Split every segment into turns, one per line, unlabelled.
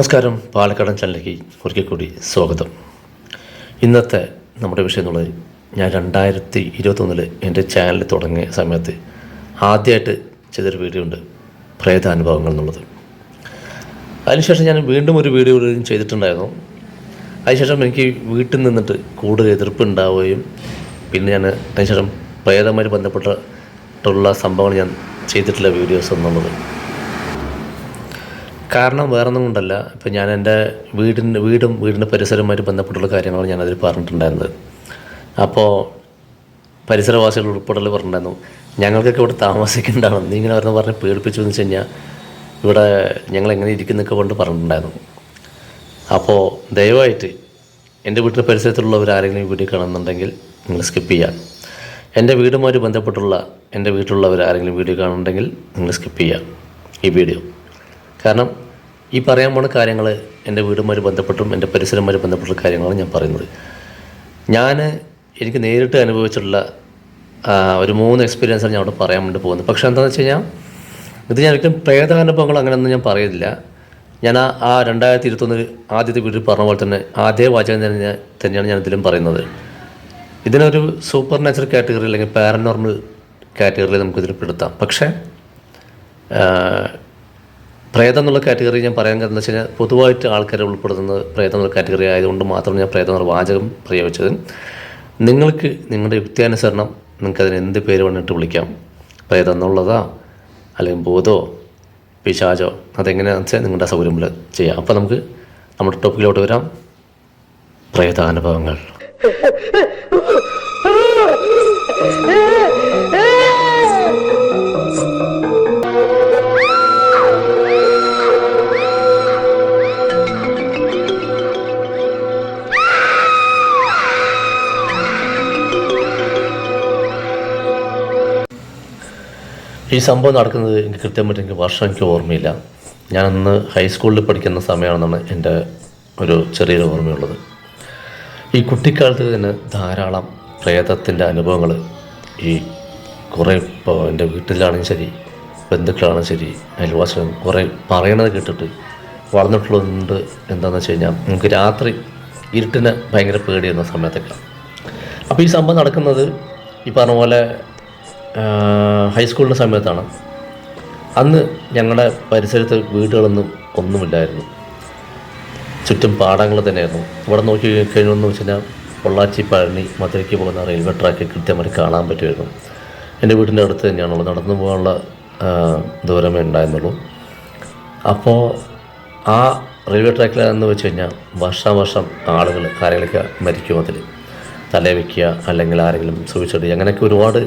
നമസ്കാരം. പാലക്കാടൻ ചാനലിലേക്ക് ഒരിക്കൽ കൂടി സ്വാഗതം. ഇന്നത്തെ നമ്മുടെ വിഷയം എന്നുള്ളത്, ഞാൻ 2021 എൻ്റെ ചാനൽ തുടങ്ങിയ സമയത്ത് ആദ്യമായിട്ട് ചെയ്തൊരു വീഡിയോ ഉണ്ട്, പ്രേതാനുഭവങ്ങൾ എന്നുള്ളത്. അതിനുശേഷം ഞാൻ വീണ്ടും ഒരു വീഡിയോ ചെയ്തിട്ടുണ്ടായിരുന്നു. അതിനുശേഷം എനിക്ക് വീട്ടിൽ നിന്നിട്ട് കൂടുതൽ എതിർപ്പ് ഉണ്ടാവുകയും പിന്നെ ഞാൻ അതിനുശേഷം പ്രേതവുമായി ബന്ധപ്പെട്ടിട്ടുള്ള സംഭവങ്ങൾ ഞാൻ ചെയ്തിട്ടുള്ള വീഡിയോസ് എന്നുള്ളത്. കാരണം വേറൊന്നും കൊണ്ടല്ല, ഇപ്പം ഞാൻ എൻ്റെ വീടിൻ്റെ പരിസരവുമായിട്ട് ബന്ധപ്പെട്ടുള്ള കാര്യങ്ങളാണ് ഞാനതിൽ പറഞ്ഞിട്ടുണ്ടായിരുന്നത്. അപ്പോൾ പരിസരവാസികൾ ഉൾപ്പെടെ പറഞ്ഞിട്ടുണ്ടായിരുന്നു, ഞങ്ങൾക്കൊക്കെ ഇവിടെ താമസിക്കേണ്ടതാണ്, നീ ഇങ്ങനെ പറഞ്ഞ് പേടിപ്പിച്ചു എന്ന് വെച്ച് കഴിഞ്ഞാൽ ഇവിടെ ഞങ്ങളെങ്ങനെ ഇരിക്കുന്നൊക്കെ കൊണ്ട് പറഞ്ഞിട്ടുണ്ടായിരുന്നു. അപ്പോൾ ദയവായിട്ട് എൻ്റെ വീട്ടിൻ്റെ പരിസരത്തുള്ളവരാരെങ്കിലും വീഡിയോ കാണുന്നുണ്ടെങ്കിൽ നിങ്ങൾ സ്കിപ്പ് ചെയ്യാം. എൻ്റെ വീടുമായിട്ട് ബന്ധപ്പെട്ടുള്ള എൻ്റെ വീട്ടിലുള്ളവരാരെങ്കിലും വീഡിയോ കാണുന്നുണ്ടെങ്കിൽ നിങ്ങൾ സ്കിപ്പ് ചെയ്യാം ഈ വീഡിയോ. കാരണം ഈ പറയാൻ പോണ കാര്യങ്ങൾ എൻ്റെ വീടുമായി ബന്ധപ്പെട്ടും എൻ്റെ പരിസരവുമായി ബന്ധപ്പെട്ട കാര്യങ്ങളാണ് ഞാൻ പറയുന്നത്. എനിക്ക് നേരിട്ട് അനുഭവിച്ചിട്ടുള്ള ഒരു 3 എക്സ്പീരിയൻസാണ് ഞാൻ അവിടെ പറയാൻ വേണ്ടി പോകുന്നത്. പക്ഷേ എന്താണെന്ന് വെച്ച് കഴിഞ്ഞാൽ ഇത് ഞാൻ ഒരിക്കലും പ്രേതാനുഭവങ്ങൾ അങ്ങനെയൊന്നും ഞാൻ പറയുന്നില്ല. ഞാൻ ആ 2021 ആദ്യത്തെ വീട്ടിൽ പറഞ്ഞ പോലെ തന്നെ അതേ വാചകം തന്നെയാണ് ഞാൻ ഇതിലും പറയുന്നത്. ഇതിനൊരു സൂപ്പർ നാച്ചുറൽ കാറ്റഗറി അല്ലെങ്കിൽ പാരനോർമൽ കാറ്റഗറിയിൽ നമുക്കിതിൽ പെടുത്താം. പക്ഷേ പ്രേതം എന്നുള്ള കാറ്റഗറി ഞാൻ പറയാൻ കാരണം എന്താ വെച്ച് കഴിഞ്ഞാൽ പൊതുവായിട്ട് ആൾക്കാരെ ഉൾപ്പെടുത്തുന്നത് പ്രേതം എന്നുള്ള കാറ്റഗറി ആയതുകൊണ്ട് മാത്രം ഞാൻ പ്രേതം എന്നുള്ള വാചകം പ്രയോഗിച്ചത്. നിങ്ങൾക്ക് നിങ്ങളുടെ യുക്തിയാനുസരണം നിങ്ങൾക്കതിന് എന്ത് പേര് വേണ്ടിയിട്ട് വിളിക്കാം. പ്രേതം എന്നുള്ളതോ അല്ലെങ്കിൽ ഭൂതോ പിശാചോ, അതെങ്ങനെയാണെന്ന് വെച്ചാൽ നിങ്ങളുടെ സൗകര്യം പോലെ ചെയ്യാം. അപ്പോൾ നമുക്ക് നമ്മുടെ ടോപ്പിക്കിലോട്ട് വരാം. പ്രേതാനുഭവങ്ങൾ. ഈ സംഭവം നടക്കുന്നത് എനിക്ക് കൃത്യമായിട്ട് വർഷം എനിക്ക് ഓർമ്മയില്ല. ഞാനന്ന് ഹൈസ്കൂളിൽ പഠിക്കുന്ന സമയമാണെന്നാണ് എൻ്റെ ഒരു ചെറിയൊരു ഓർമ്മയുള്ളത്. ഈ കുട്ടിക്കാലത്ത് തന്നെ ധാരാളം പ്രേതത്തിൻ്റെ അനുഭവങ്ങൾ കുറേ ഇപ്പോൾ എൻ്റെ വീട്ടിലാണെങ്കിൽ ശരി, ബന്ധുക്കളാണെങ്കിൽ ശരി, അയൽവാസികളും കുറേ പറയണത് കേട്ടിട്ട് വളർന്നിട്ടുള്ളതുകൊണ്ട്. എന്താണെന്ന് വെച്ച് കഴിഞ്ഞാൽ നമുക്ക് രാത്രി ഇരുട്ടിന് ഭയങ്കര പേടിയുന്ന സമയത്തൊക്കെ. അപ്പോൾ ഈ സംഭവം നടക്കുന്നത് ഈ പറഞ്ഞ പോലെ ഹൈസ്കൂളിൻ്റെ സമയത്താണ്. അന്ന് ഞങ്ങളുടെ പരിസരത്ത് വീടുകളൊന്നും ഒന്നുമില്ലായിരുന്നു, ചുറ്റും പാടങ്ങൾ തന്നെയായിരുന്നു. ഇവിടെ നോക്കി കഴിഞ്ഞെന്ന് വെച്ച് കഴിഞ്ഞാൽ പൊള്ളാച്ചി പഴനി മധുരയ്ക്ക് പോകുന്ന റെയിൽവേ ട്രാക്ക് കൃത്യമായിട്ട് കാണാൻ പറ്റുമായിരുന്നു. എൻ്റെ വീടിൻ്റെ അടുത്ത് തന്നെയാണുള്ളത്, നടന്നു പോകാനുള്ള ദൂരമേ ഉണ്ടായിരുന്നുള്ളൂ. അപ്പോൾ ആ റെയിൽവേ ട്രാക്കിലെന്ന് വെച്ച് കഴിഞ്ഞാൽ വർഷാവർഷം ആളുകൾ ആരെങ്കിലൊക്കെ മരിക്കും, അതിൽ തല വയ്ക്കുക അല്ലെങ്കിൽ ആരെങ്കിലും സൂയിസൈഡ് ചെയ്യുക, അങ്ങനെയൊക്കെ ഒരുപാട്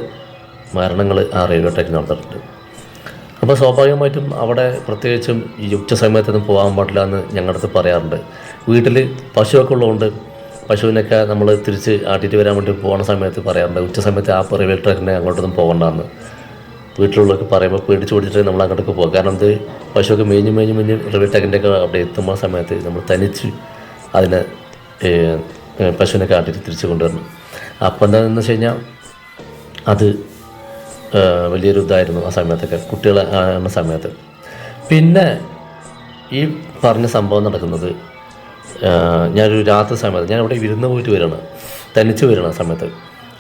മരണങ്ങൾ ആ റെയിൽവേ ട്രാക്കിൽ നടന്നിട്ടുണ്ട്. അപ്പോൾ സ്വാഭാവികമായിട്ടും അവിടെ പ്രത്യേകിച്ചും ഈ ഉച്ച സമയത്തൊന്നും പോകാൻ പാടില്ല എന്ന് ഞങ്ങളുടെ അടുത്ത് പറയാറുണ്ട്. വീട്ടിൽ പശുവൊക്കെ ഉള്ളതുകൊണ്ട് പശുവിനൊക്കെ നമ്മൾ തിരിച്ച് ആട്ടിയിട്ട് വരാൻ വേണ്ടി പോകുന്ന സമയത്ത് പറയാറുണ്ട്, ഉച്ച സമയത്ത് ആ റെയിൽവേ ട്രാക്കിനെ അങ്ങോട്ടൊന്നും പോകണ്ടെന്ന്. വീട്ടിലുള്ളവർക്ക് പറയുമ്പോൾ പേടിച്ച് ഓടിച്ചിട്ട് നമ്മൾ അങ്ങോട്ടേക്ക് പോകും. കാരണം ഇത് പശുവൊക്കെ മേഞ്ഞ് റെയിൽവേ ട്രാക്കിൻ്റെയൊക്കെ അവിടെ എത്തുമ്പോൾ സമയത്ത് നമ്മൾ തനിച്ച് അതിനെ പശുവിനൊക്കെ ആട്ടിയിട്ട് തിരിച്ച് കൊണ്ടുവരണം. അപ്പോൾ എന്താണെന്ന് വെച്ച് കഴിഞ്ഞാൽ അത് വലിയൊരു ഇതായിരുന്നു ആ സമയത്തൊക്കെ, കുട്ടികൾ ആകുന്ന സമയത്ത്. പിന്നെ ഈ പറഞ്ഞ സംഭവം നടക്കുന്നത് ഞാനൊരു രാത്രി സമയത്ത് ഞാൻ ഇവിടെ വിരുന്ന് പോയിട്ട് വരികയാണ്, തനിച്ച് വരികയാണ് ആ സമയത്ത്.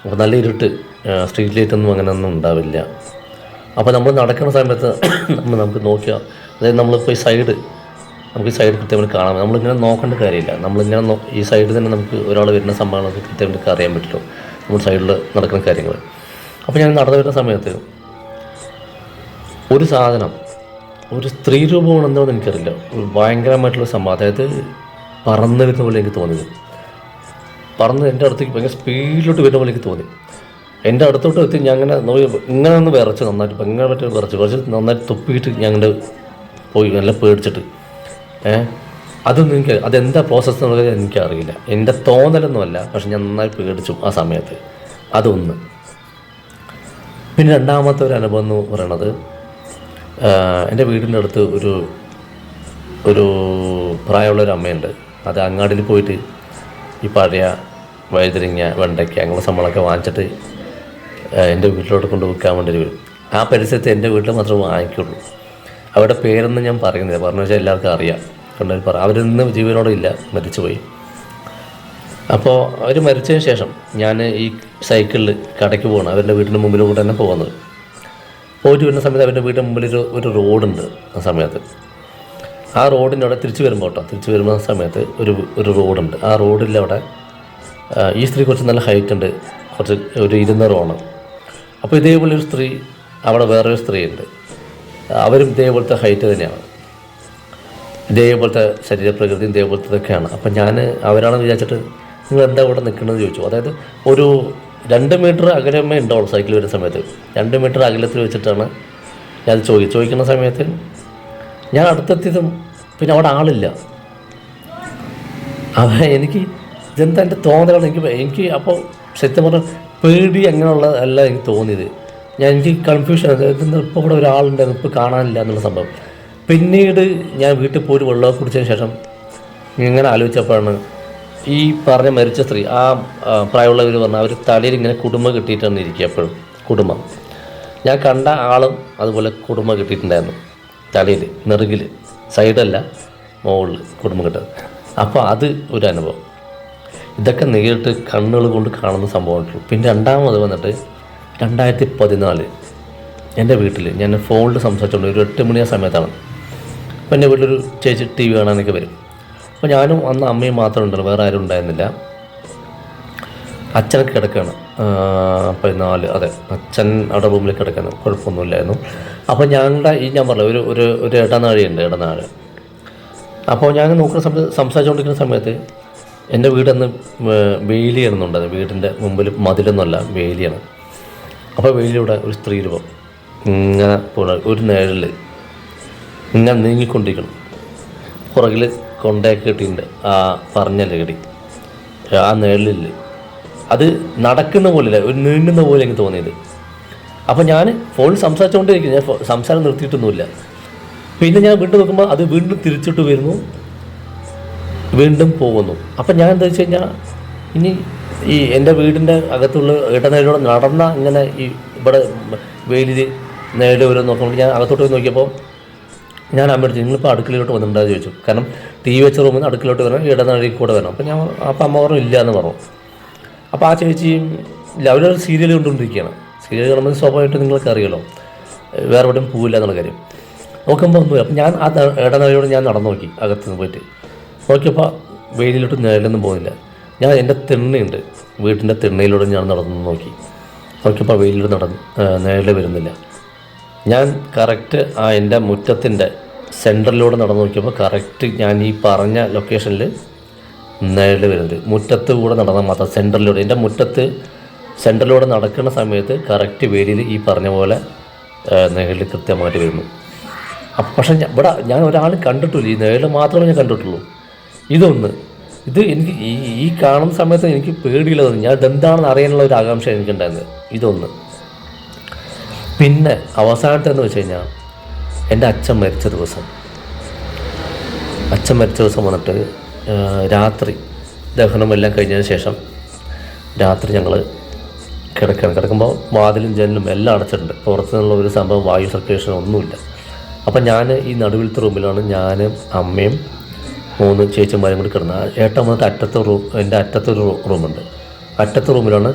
അപ്പോൾ നല്ല ഇരുട്ട്, സ്ട്രീറ്റ് ലൈറ്റൊന്നും അങ്ങനെയൊന്നും ഉണ്ടാവില്ല. അപ്പോൾ നമ്മൾ നടക്കുന്ന സമയത്ത് നമുക്ക് നോക്കിയാൽ, അതായത് നമ്മളിപ്പോൾ ഈ സൈഡ് കൃത്യമായിട്ട് കാണാം. നമ്മളിങ്ങനെ നോക്കേണ്ട കാര്യമില്ല, നമ്മളിങ്ങനെ ഈ സൈഡ് തന്നെ നമുക്ക് ഒരാൾ വരുന്ന സംഭവങ്ങളൊക്കെ കൃത്യമായിട്ട് അറിയാൻ പറ്റുമല്ലോ, നമ്മൾ സൈഡിൽ നടക്കുന്ന കാര്യങ്ങൾ. അപ്പോൾ ഞാൻ നടന്നു വരുന്ന സമയത്ത് ഒരു സാധനം, ഒരു സ്ത്രീ രൂപമാണ് എന്താണെന്ന് എനിക്കറിയില്ല, ഒരു ഭയങ്കരമായിട്ടുള്ള സംഭവം, അതായത് പറന്ന് വരുന്ന പോലെ എനിക്ക് തോന്നിയത്. പറന്ന് എൻ്റെ അടുത്തേക്ക് ഭയങ്കര സ്പീഡിലോട്ട് വരുന്ന പോലെ എനിക്ക് തോന്നി. എൻ്റെ അടുത്തോട്ട് എത്തി ഞാൻ ഇങ്ങനെ ഒന്ന് വിറച്ച് നന്നായിട്ട് ഭയങ്കര പറ്റി വിറച്ച് നന്നായിട്ട് തുപ്പിയിട്ട് ഞങ്ങളുടെ പോയി, നല്ല പേടിച്ചിട്ട്. അതെന്താ പ്രോസസ്സ് എന്നുള്ളത് എനിക്കറിയില്ല, എൻ്റെ തോന്നലൊന്നുമല്ല, പക്ഷെ ഞാൻ നന്നായി പേടിച്ചു ആ സമയത്ത്. അതൊന്ന്. പിന്നെ രണ്ടാമത്തെ ഒരു അനുഭവം എന്ന് പറയണത്, എൻ്റെ വീടിൻ്റെ അടുത്ത് ഒരു പ്രായമുള്ളൊരു അമ്മയുണ്ട്. അത് അങ്ങാടിയിൽ പോയിട്ട് ഈ പഴയ വഴുതനങ്ങ, വെണ്ടയ്ക്ക അങ്ങനെ സംഭവങ്ങളൊക്കെ വാങ്ങിച്ചിട്ട് എൻ്റെ വീട്ടിലോട്ട് കൊണ്ട് വിൽക്കാൻ വേണ്ടി വരും. ആ പരിസരത്ത് എൻ്റെ വീട്ടിൽ മാത്രമേ വാങ്ങിക്കുള്ളൂ. അവരുടെ പേരൊന്നും ഞാൻ പറയുന്നില്ല, പറഞ്ഞു വെച്ചാൽ എല്ലാവർക്കും അറിയാം. കണ്ടവർ പറ. അവരിന്ന് ജീവനോടെ ഇല്ല, മരിച്ചുപോയി. അപ്പോൾ അവർ മരിച്ചതിന് ശേഷം ഞാൻ ഈ സൈക്കിളിൽ കടയ്ക്ക് പോകണം. അവരുടെ വീടിൻ്റെ മുമ്പിലൂടെ തന്നെ പോകുന്നത്. പോയിട്ട് വരുന്ന സമയത്ത് അവരുടെ വീടിൻ്റെ മുമ്പിൽ ഒരു റോഡുണ്ട്. ആ സമയത്ത് ആ റോഡിൻ്റെ അവിടെ തിരിച്ചു വരുമ്പോൾ സമയത്ത് ഒരു റോഡുണ്ട്. ആ റോഡിൻ്റെ അവിടെ ഈ സ്ത്രീ കുറച്ച് നല്ല ഹൈറ്റ് ഉണ്ട്, കുറച്ച് ഒരു 200 അപ്പോൾ ഇതേപോലെ ഒരു സ്ത്രീ, അവിടെ വേറൊരു സ്ത്രീയുണ്ട്, അവരും ഇതേപോലത്തെ ഹൈറ്റ് തന്നെയാണ്, ഇതേപോലത്തെ ശരീരപ്രകൃതിയും ഇതേപോലത്തതൊക്കെയാണ്. അപ്പം ഞാൻ അവരാണെന്ന് വിചാരിച്ചിട്ട് നിങ്ങൾ എന്താ ഇവിടെ നിൽക്കണമെന്ന് ചോദിച്ചു. അതായത് ഒരു 2 മീറ്റർ അകലമേ ഉണ്ടാവുള്ളൂ സൈക്കിൾ വരുന്ന സമയത്ത്. 2 മീറ്റർ അകലത്തിൽ വെച്ചിട്ടാണ് ഞാൻ ചോദിക്കുന്ന സമയത്ത് ഞാൻ അടുത്തെത്തിയതും പിന്നെ അവിടെ ആളില്ല. എനിക്ക് ഇതെന്താ എൻ്റെ തോന്നലാണ്. എനിക്ക് അപ്പോൾ സത്യം പറഞ്ഞാൽ പേടി അങ്ങനെയുള്ള അല്ല എനിക്ക് തോന്നിയത്. എനിക്ക് കൺഫ്യൂഷൻ, ഇതെന്താ ഇപ്പോൾ ഇവിടെ ഒരാളുണ്ടായിരുന്നു, ഇപ്പോൾ കാണാനില്ല എന്നുള്ള സംഭവം. പിന്നീട് ഞാൻ വീട്ടിൽ പോയി വെള്ളമൊക്കെ കുടിച്ചതിന് ശേഷം ഇങ്ങനെ ആലോചിച്ചപ്പോഴാണ് ഈ പറഞ്ഞ മരിച്ച സ്ത്രീ, ആ പ്രായമുള്ളവർ പറഞ്ഞാൽ അവർ തലയിൽ ഇങ്ങനെ കുടുംബ കിട്ടിയിട്ടാണ് ഇരിക്കുക. എപ്പോഴും കുടുംബം, ഞാൻ കണ്ട ആളും അതുപോലെ കുടുംബ കിട്ടിയിട്ടുണ്ടായിരുന്നു തലയിൽ, നെറുകിൽ, സൈഡല്ല മുകളിൽ കുടുംബം കിട്ടുന്നത്. അപ്പോൾ അത് ഒരു അനുഭവം. ഇതൊക്കെ നേരിട്ട് കണ്ണുകൾ കൊണ്ട് കാണുന്ന സംഭവമായിട്ടുള്ളൂ. പിന്നെ രണ്ടാമത് വന്നിട്ട് 2014 എൻ്റെ വീട്ടിൽ ഞാൻ ഫോണിൽ സംസാരിച്ചുകൊണ്ട് ഒരു 8 മണി ആ സമയത്താണ്. അപ്പോൾ എൻ്റെ വീട്ടിലൊരു ചേച്ചി TV കാണാനൊക്കെ വരും. അപ്പോൾ ഞാനും അന്ന് അമ്മയും മാത്രമേ ഉണ്ടല്ലോ, വേറെ ആരും ഉണ്ടായിരുന്നില്ല. അച്ഛനൊക്കെ കിടക്കുകയാണ് 14, അതെ, അച്ഛൻ അവിടെ റൂമിൽ കിടക്കുന്നു, കുഴപ്പമൊന്നുമില്ലായിരുന്നു. അപ്പോൾ ഞങ്ങളുടെ ഞാൻ പറഞ്ഞ ഒരു ഇടനാഴിയുണ്ട്, ഇടനാഴി. അപ്പോൾ ഞാൻ നോക്കുന്ന സമയത്ത്, സംസാരിച്ചുകൊണ്ടിരിക്കുന്ന സമയത്ത് എൻ്റെ വീടന്ന് വേലിയാണെന്നുണ്ട്. വീടിൻ്റെ മുമ്പിൽ മതിലൊന്നുമല്ല, വേലിയാണ്. അപ്പോൾ വേലിയുടെ ഒരു സ്ത്രീ രൂപം ഇങ്ങനെ ഒരു നിഴലിൽ ഇങ്ങനെ നീങ്ങിക്കൊണ്ടിരിക്കണം. പുറകിൽ കൊണ്ടയൊക്കെ കിട്ടിയിട്ടുണ്ട്, ആ പറഞ്ഞ ലഹടി ആ നിഴലിൽ. അത് നടക്കുന്ന പോലെയല്ല, ഒരു നീണ്ടുന്ന പോലെ എനിക്ക് തോന്നിയത്. അപ്പോൾ ഞാൻ ഫോണിൽ സംസാരിച്ചുകൊണ്ടിരിക്കുന്നു, ഞാൻ സംസാരം നിർത്തിയിട്ടൊന്നുമില്ല. പിന്നെ ഞാൻ വീണ്ടും നോക്കുമ്പോൾ അത് വീണ്ടും തിരിച്ചിട്ട് വരുന്നു, വീണ്ടും പോകുന്നു. അപ്പം ഞാൻ എന്താ വെച്ച് കഴിഞ്ഞാൽ, ഇനി ഈ എൻ്റെ വീടിൻ്റെ അകത്തുള്ള ഇടനേരോടെ നടന്ന ഇങ്ങനെ ഈ ഇവിടെ വെയിലിൽ നേരെ വരും നോക്കുമ്പോൾ ഞാൻ അകത്തോട്ട് പോയി നോക്കിയപ്പോൾ ഞാൻ അമ്മയോട് നിങ്ങളിപ്പോൾ അടുക്കളയിലോട്ട് വന്നിട്ടുണ്ടാകും ചോദിച്ചു. കാരണം TV വെച്ച റൂമിൽ നിന്ന് അടുക്കളയിലോട്ട് വരണം, ഇടനഴി കൂടെ വരണം. അപ്പം അമ്മ പറഞ്ഞു ഇല്ല എന്ന് പറഞ്ഞു. അപ്പോൾ ആ ചേച്ചിയും ഇല്ല, അവരൊരു സീരിയൽ കൊണ്ടുകൊണ്ടിരിക്കുകയാണ്. സീരിയൽ കാണുമ്പോൾ സ്വാഭാവികമായിട്ട് നിങ്ങൾക്ക് അറിയാലോ, വേറെ എവിടെയും പോവില്ല എന്നുള്ള കാര്യം. നോക്കുമ്പോൾ ഒന്നുമില്ല. അപ്പം ഞാൻ ആ ഇടനഴിയോട് ഞാൻ നടന്നു നോക്കി, അകത്തുനിന്ന് പോയിട്ട് നോക്കിയപ്പോൾ വെയിലിലോട്ട് നേരിലൊന്നും പോകുന്നില്ല. ഞാൻ എൻ്റെ തിണ്ണയുണ്ട്, വീട്ടിൻ്റെ തിണ്ണയിലൂടെ ഞാൻ നടന്നു നോക്കിയപ്പോൾ വെയിലിലൂടെ നേരിൽ വരുന്നില്ല. ഞാൻ കറക്റ്റ് എൻ്റെ മുറ്റത്തിൻ്റെ സെൻറ്ററിലൂടെ നടന്നു നോക്കിയപ്പോൾ കറക്റ്റ് ഞാൻ ഈ പറഞ്ഞ ലൊക്കേഷനിൽ നേരിൽ വരുന്നുണ്ട്. മുറ്റത്ത് കൂടെ നടന്നാൽ മാത്രം സെൻറ്ററിലൂടെ, എൻ്റെ മുറ്റത്ത് സെൻറ്ററിലൂടെ നടക്കുന്ന സമയത്ത് കറക്റ്റ് വെയിലിൽ ഈ പറഞ്ഞ പോലെ നേരിൽ കൃത്യമായിട്ട് വരുന്നു. അപ്പം പക്ഷേ ഇവിടെ ഞാൻ ഒരാളും കണ്ടിട്ടില്ല, ഈ നേരിൽ മാത്രമേ ഞാൻ കണ്ടിട്ടുള്ളൂ. ഇത് എനിക്ക് ഈ കാണുന്ന സമയത്ത് എനിക്ക് പേടിയില്ല തോന്നി. ഞാൻ ഇതെന്താണെന്ന് അറിയാനുള്ള ഒരു ആകാംക്ഷ എനിക്കുണ്ടായിരുന്നത്. ഇതൊന്ന്. പിന്നെ അവസാനത്തെന്ന് വെച്ച് കഴിഞ്ഞാൽ എൻ്റെ അച്ഛൻ മരിച്ച ദിവസം വന്നിട്ട് രാത്രി ദഹനമെല്ലാം കഴിഞ്ഞതിന് ശേഷം രാത്രി ഞങ്ങൾ കിടക്കുമ്പോൾ വാതിലും ജനലും എല്ലാം അടച്ചിട്ടുണ്ട്. പുറത്തു നിന്നുള്ള ഒരു സംഭവം, വായു സർക്കുലേഷൻ ഒന്നുമില്ല. അപ്പം ഞാൻ ഈ നടുവിലത്തെ റൂമിലാണ് ഞാനും അമ്മയും 3 ചേച്ചിമാരും കൂടി കിടന്നത്. ഏട്ടൻ വന്നിട്ട് എൻ്റെ അറ്റത്തൊരു റൂമുണ്ട്. അറ്റത്തെ റൂമിലാണ്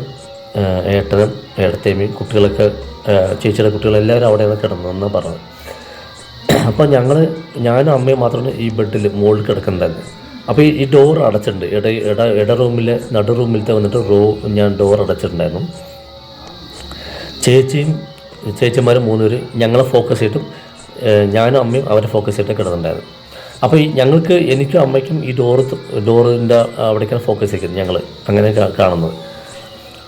ഏട്ടനും ഏട്ടത്തേമ്മയും കുട്ടികളൊക്കെ, ചേച്ചിയുടെ കുട്ടികളെല്ലാവരും അവിടെയാണ് കിടന്നതെന്ന് പറഞ്ഞത്. അപ്പോൾ ഞാനും അമ്മയും മാത്രമാണ് ഈ ബെഡിൽ മുകളിൽ കിടക്കുന്നുണ്ടായിരുന്നു. അപ്പോൾ ഈ ഡോർ അടച്ചിട്ടുണ്ട്. ഇട റൂമിലെ നടു റൂമിലത്തെ വന്നിട്ട് ഞാൻ ഡോർ അടച്ചിട്ടുണ്ടായിരുന്നു. ചേച്ചിമാരും 3 പേര് ഞങ്ങളെ ഫോക്കസ് ചെയ്തിട്ടും ഞാനും അമ്മയും അവരെ ഫോക്കസ് ചെയ്തിട്ട് കിടന്നുണ്ടായിരുന്നു. അപ്പോൾ ഞങ്ങൾക്ക്, എനിക്കും അമ്മയ്ക്കും ഈ ഡോറിൻ്റെ അവിടേക്കാണ് ഫോക്കസ് ചെയ്യുന്നത്, ഞങ്ങൾ അങ്ങനെ കാണുന്നത്.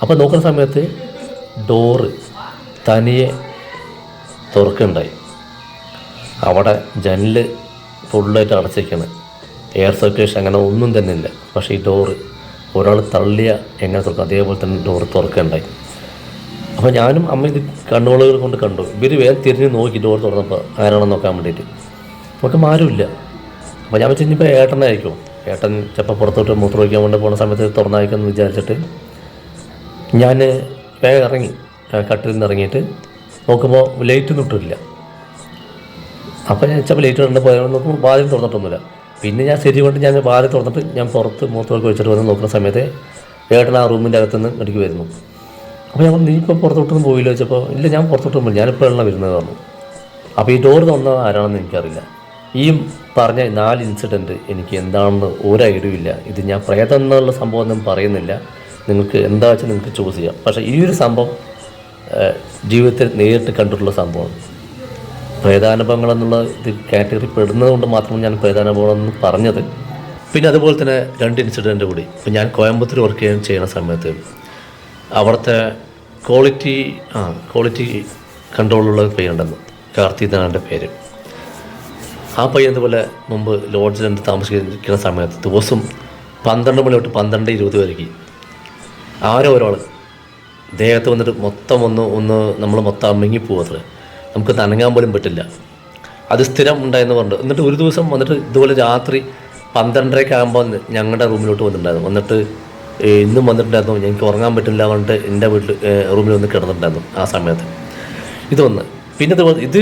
അപ്പോൾ നോക്കുന്ന സമയത്ത് ഡോറ് തനിയെ തുറക്കുണ്ടായി. അവിടെ ജനല് ഫുള്ളായിട്ട് അടച്ചിരിക്കുകയാണ്, എയർ സർക്കുലേഷൻ അങ്ങനെ ഒന്നും തന്നെ ഇല്ല. പക്ഷേ ഈ ഡോറ് ഒരാൾ തള്ളിയ എങ്ങനെ തുറക്കും അതേപോലെ തന്നെ ഡോറ് തുറക്കുകയുണ്ടായി. അപ്പോൾ ഞാനും അമ്മ ഇത് കണ്ണുകളുകൾ കൊണ്ട് കണ്ടു. ഇവർ വേഗം തിരിഞ്ഞ് നോക്കി ഡോർ തുറന്നപ്പോൾ ആരാണെന്ന് നോക്കാൻ വേണ്ടിയിട്ട്. നോക്കുമ്പോൾ ആരുമില്ല. അപ്പോൾ ഞാൻ വെച്ച് കഴിഞ്ഞപ്പോൾ ഏട്ടനായിരിക്കും, ഏട്ടൻ ചിലപ്പോൾ പുറത്തോട്ട് മൂത്രം ഒഴിക്കാൻ വേണ്ടി പോകുന്ന സമയത്ത് തുറന്നായിരിക്കുമെന്ന് വിചാരിച്ചിട്ട് ഞാൻ വേഗം ഇറങ്ങി, കട്ടിൽ നിന്ന് ഇറങ്ങിയിട്ട് നോക്കുമ്പോൾ ലൈറ്റൊന്നും ഇട്ടില്ല. അപ്പോൾ ഞാൻ ചിലപ്പോൾ ലൈറ്റ് ഇടേണ്ട പോയാൽ നോക്കുമ്പോൾ വാതിൽ തുറന്നിട്ടൊന്നുമില്ല. പിന്നെ ഞാൻ ശരി കൊണ്ട് ഞാൻ വാതിൽ തുറന്നിട്ട് ഞാൻ പുറത്ത് മൂത്തൊക്കെ വെച്ചിട്ട് വന്ന് നോക്കുന്ന സമയത്ത് ഏട്ടൻ ആ റൂമിൻ്റെ അകത്തുനിന്ന് എനിക്ക് വരുന്നു. അപ്പോൾ ഞാൻ നീ ഇപ്പോൾ പുറത്തോട്ടൊന്നും പോയില്ല വെച്ചപ്പോൾ ഇല്ല ഞാൻ പുറത്തോട്ടൊന്നും പോയില്ല, ഞാനിപ്പോൾ എല്ലാം വരുന്നത് പറഞ്ഞു. അപ്പോൾ ഈ ഡോർ തുറന്നത് ആരാണെന്ന് എനിക്കറിയില്ല. ഈ പറഞ്ഞ 4 ഇൻസിഡൻറ്റ് എനിക്ക് എന്താണെന്ന് ഒരു ഐഡിയ ഇല്ല. ഇത് ഞാൻ പ്രേതം എന്നുള്ള സംഭവം ഒന്നും പറയുന്നില്ല, നിങ്ങൾക്ക് എന്താ വെച്ചാൽ നിങ്ങൾക്ക് ചൂസ് ചെയ്യാം. പക്ഷേ ഈ ഒരു സംഭവം ജീവിതത്തിൽ നേരിട്ട് കണ്ടിട്ടുള്ള സംഭവമാണ്. പ്രേതാനുഭവങ്ങൾ എന്നുള്ള ഇത് കാറ്റഗറി പെടുന്നത് കൊണ്ട് മാത്രമാണ് ഞാൻ പ്രേതാനുഭവം എന്ന് പറഞ്ഞത്. പിന്നെ അതുപോലെ തന്നെ 2 ഇൻസിഡൻറ്റ് കൂടി. ഇപ്പം ഞാൻ കോയമ്പത്തൂർ വർക്ക് ചെയ്യുന്ന സമയത്ത് അവിടുത്തെ ക്വാളിറ്റി കൺട്രോളുള്ള പയ്യുണ്ടെന്ന്, കാർത്തി എന്നാണ് പേര്. ആ പയ്യൻ ഇതുപോലെ മുമ്പ് ലോഡ്ജിൽ എന്ത് താമസിക്കുന്ന സമയത്ത് ദിവസം 12 മണി തൊട്ട് 12:20 വരേക്ക് ഒരാൾ ദേഹത്ത് വന്നിട്ട് മൊത്തം ഒന്ന് നമ്മൾ മൊത്തം അമ്മിങ്ങിപ്പോകത്രേ, നമുക്ക് നനങ്ങാൻ പോലും പറ്റില്ല. അത് സ്ഥിരം ഉണ്ടായെന്ന് പറഞ്ഞു. എന്നിട്ട് ഒരു ദിവസം വന്നിട്ട് ഇതുപോലെ രാത്രി 12:30 ആകുമ്പോൾ ഞങ്ങളുടെ റൂമിലോട്ട് വന്നിട്ടുണ്ടായിരുന്നു. വന്നിട്ട് ഇന്നും വന്നിട്ടുണ്ടായിരുന്നു, എനിക്ക് ഉറങ്ങാൻ പറ്റില്ല പറഞ്ഞിട്ട് എൻ്റെ റൂമിൽ വന്ന് കിടന്നിട്ടുണ്ടായിരുന്നു ആ സമയത്ത്. ഇതൊന്ന്. പിന്നെ ഇത്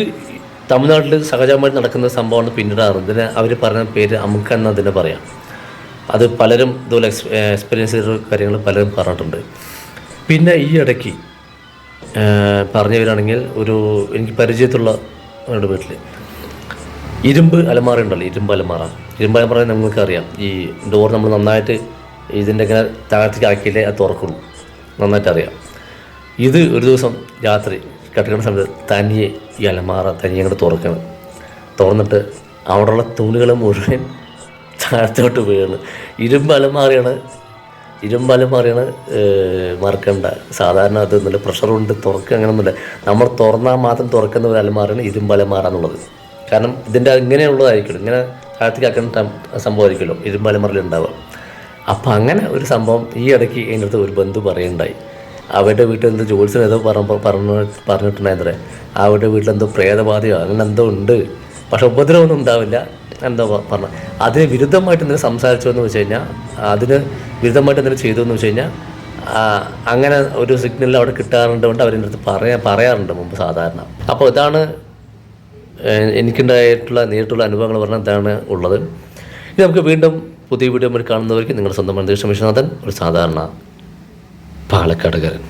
തമിഴ്നാട്ടിൽ സഹജമായിട്ട് നടക്കുന്ന സംഭവമാണ്. പിന്നീട് ഇതിനെ അവർ പറഞ്ഞ പേര് അമുക്ക എന്നതിനെ പറയാം. അത് പലരും ഇതുപോലെ എക്സ്പീരിയൻസ് ചെയ്ത കാര്യങ്ങൾ പലരും പറഞ്ഞിട്ടുണ്ട്. പിന്നെ ഈ ഇടയ്ക്ക് പറഞ്ഞു വരികയാണെങ്കിൽ എനിക്ക് പരിചയത്തുള്ള അവരുടെ വീട്ടിൽ ഇരുമ്പ് അലമാര ഉണ്ടല്ലോ, ഇരുമ്പ് അലമാര നിങ്ങൾക്കറിയാം. ഈ ഡോർ നമ്മൾ നന്നായിട്ട് ഇതിൻ്റെ ഇങ്ങനെ താഴത്തേക്ക് ആക്കിയില്ലേ അത് തുറക്കുള്ളൂ, നന്നായിട്ട് അറിയാം. ഇത് ഒരു ദിവസം രാത്രി കിടക്കുന്ന സമയത്ത് തനിയെ ഈ അലമാറ തനിയെ അങ്ങോട്ട് തുറന്നിട്ട് അവിടെയുള്ള തുണികൾ മുഴുവൻ താഴത്തോട്ട് വീണ്. ഇരുമ്പ് അലമാറയാണ് മറക്കണ്ട. സാധാരണ അത് നല്ല പ്രഷറുണ്ട്, തുറക്കുക അങ്ങനെയൊന്നുമില്ല. നമ്മൾ തുറന്നാൽ മാത്രം തുറക്കുന്ന ഒരു അലമാറയാണ് ഇരുമ്പ് അലമാറ എന്നുള്ളത്. കാരണം ഇതിൻ്റെ ഇങ്ങനെയുള്ളതായിരിക്കും, ഇങ്ങനെ താഴത്തേക്ക് ആക്കുന്ന സംഭവമായിരിക്കുമല്ലോ ഇരുമ്പ് അലമാറയിൽ ഉണ്ടാവുക. അപ്പം അങ്ങനെ ഒരു സംഭവം ഈ ഇടയ്ക്ക് എൻ്റെ അടുത്ത് ഒരു ബന്ധു പറയുണ്ടായി. അവരുടെ വീട്ടിൽ എന്തോ ജോത്സ്യൻ ഏതോ പറഞ്ഞിട്ടുണ്ടായിരുന്നേ, അവരുടെ വീട്ടിലെന്തോ പ്രേതബാധയോ അങ്ങനെ എന്തോ ഉണ്ട്, പക്ഷെ ഉപദ്രവമൊന്നും ഉണ്ടാവില്ല എന്തോ പറഞ്ഞു. അതിന് വിരുദ്ധമായിട്ട് എന്തെങ്കിലും സംസാരിച്ചു എന്ന് വെച്ച് കഴിഞ്ഞാൽ, അതിന് വിരുദ്ധമായിട്ട് എന്തെങ്കിലും ചെയ്തു എന്ന് വെച്ച് കഴിഞ്ഞാൽ അങ്ങനെ ഒരു സിഗ്നൽ അവിടെ കിട്ടാറുണ്ട് കൊണ്ട് അവരെൻ്റെ അടുത്ത് പറയാറുണ്ട് മുമ്പ് സാധാരണ. അപ്പോൾ ഇതാണ് എനിക്കുണ്ടായിട്ടുള്ള നേരിട്ടുള്ള അനുഭവങ്ങൾ പറഞ്ഞാൽ ഇതാണ് ഉള്ളത്. ഇനി നമുക്ക് വീണ്ടും പുതിയ വീഡിയോ കാണുന്നവർക്ക് നിങ്ങളുടെ സ്വന്തം അന്തരീക്ഷ വിശ്വനാഥൻ, ഒരു സാധാരണ പാലക്കാടുകാരൻ.